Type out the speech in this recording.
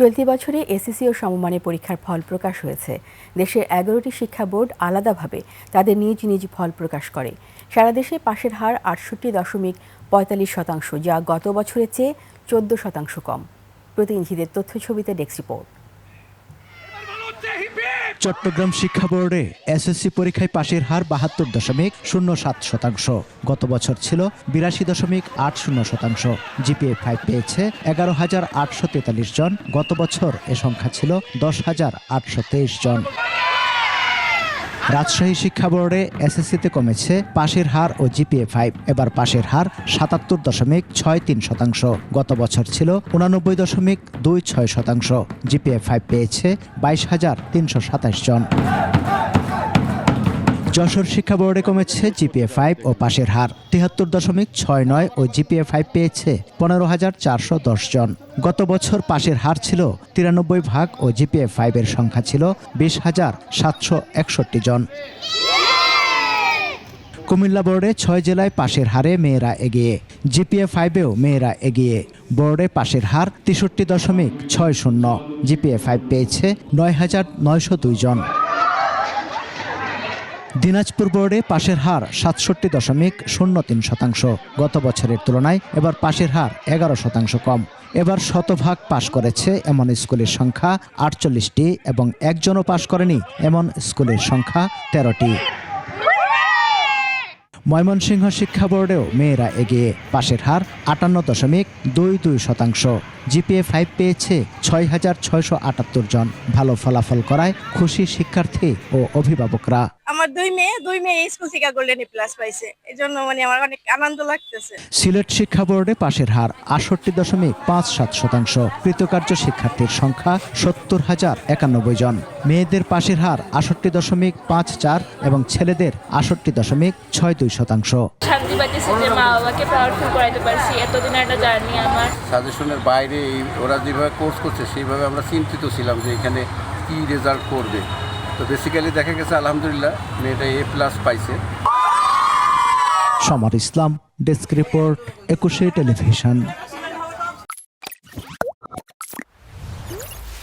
চলতি বছরে এসএসসি ও সমমানের পরীক্ষার ফল প্রকাশ হয়েছে। দেশের ১১টি শিক্ষা বোর্ড আলাদাভাবে তাদের নিজ নিজ ফল প্রকাশ করে। সারা দেশে পাশের হার ৬৮.৪৫%, যা গত বছরের চেয়ে ১৪% কম। প্রতিনিধিদের তথ্যছবিতে ডেস্ক রিপোর্ট। চট্টগ্রাম শিক্ষা বোর্ডে এসএসসি পরীক্ষায় পাশের হার ৭২.০৭%। গত বছর ছিল ৮২.৮০%। জিপিএ 5 পেয়েছে ১১,৮৪৩ জন। গত বছর এ সংখ্যা ছিল ১০,৮২৩ জন। রাজশাহী শিক্ষা বোর্ডে এসএসসিতে কমেছে পাশের হার ও জিপিএ 5। এবার পাশের হার ৭৭.৬৩%। গত বছর ছিল ৮৯.২৬%। জিপিএ 5 পেয়েছে ২২,৩২৭ জন। যশোর শিক্ষা বোর্ডে কমেছে জিপিএ 5 ও পাশের হার ৭৩.৬৯ ও জিপিএ 5 পেয়েছে ১৫,৪১০ জন। গত বছর পাশের হার ছিল ৯৩ ও জিপিএ 5 এর সংখ্যা ছিল ২০,৭৬১ জন। কুমিল্লা বোর্ডে ৬ জেলায় পাশের হারে মেয়েরা এগিয়ে। জিপিএ 5-এও মেয়েরা এগিয়ে। বোর্ডে পাশের হার ৬৩.৬০। জিপিএ 5 পেয়েছে ৯,৯০২ জন। দিনাজপুর বোর্ডে পাশের হার ৬৭.০৩%। গত বছরের তুলনায় এবার পাশের হার ১১% কম। এবার শতভাগ পাশ করেছে এমন স্কুলের সংখ্যা ৪৮টি এবং একজনও পাশ করেনি এমন স্কুলের সংখ্যা ১৩টি। ময়মনসিংহ শিক্ষা বোর্ডেও মেয়েরা এগিয়ে। পাশের হার ৫৮.২২%। জিপিএ 5 পেয়েছে ৬,৬৭৮ জন। ভালো ফলাফল করায় খুশি শিক্ষার্থী ও অভিভাবকরা। আমার দুই মেয়ে স্কুল থেকে গোল্ডেন এ প্লাস পাইছে, এজন্য আমার অনেক আনন্দ লাগতেছে। সিলেট শিক্ষা বোর্ডে পাশের হার ৬৮.৫৭%। কৃতকার্য শিক্ষার্থীর সংখ্যা ৭০,০৯১ জন। মেয়েদের পাশের হার ৬৮.৫৪ এবং ছেলেদের ৬৮.৬২%। শান্তি পাইতেছি যে মা বাবাকে প্রাউড ফিল করাইতে পারছি। এতদিন একটা জার্নি আমার। সাজেশনের বাইরে ওরা যেভাবে কোর্স করছে সেইভাবে আমরা চিন্তিত ছিলাম যে এখানে কি রেজাল্ট করবে। তো বেসিক্যালি দেখা গেছে আলহামদুলিল্লাহ মেয়েটা A+ পাইছে। সমর ইসলাম, ডেস্ক রিপোর্ট, ২১ টেলিভিশন।